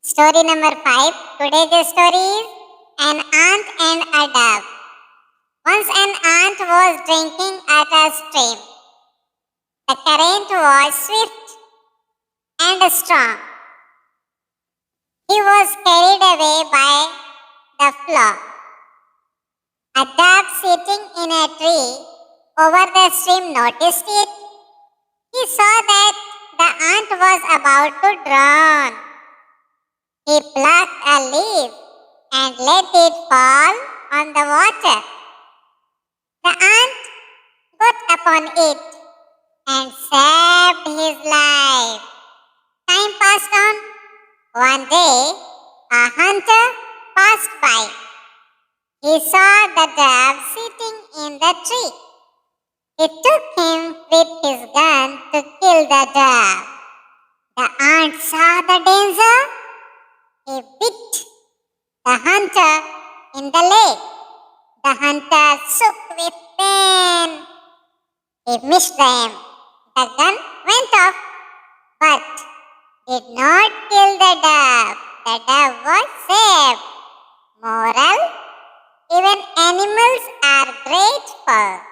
Story number 5. Today's story is An Ant and a Dove. Once an ant was drinking at a stream. The current was swift and strong. He was carried away by the flow. A dove sitting in a tree over the stream noticed it. He saw that the ant was about to drown. He plucked a leaf and let it fall on the water. The ant got upon it and saved his life. Time passed on. One day, a hunter passed by. He saw the dove sitting in the tree. He took him with his gun to kill the dove. The ant saw the danger. He bit the hunter in the leg. The hunter shook with pain. He missed him. The gun went off, but did not kill the dove. The dove was saved. Moral: even animals are grateful.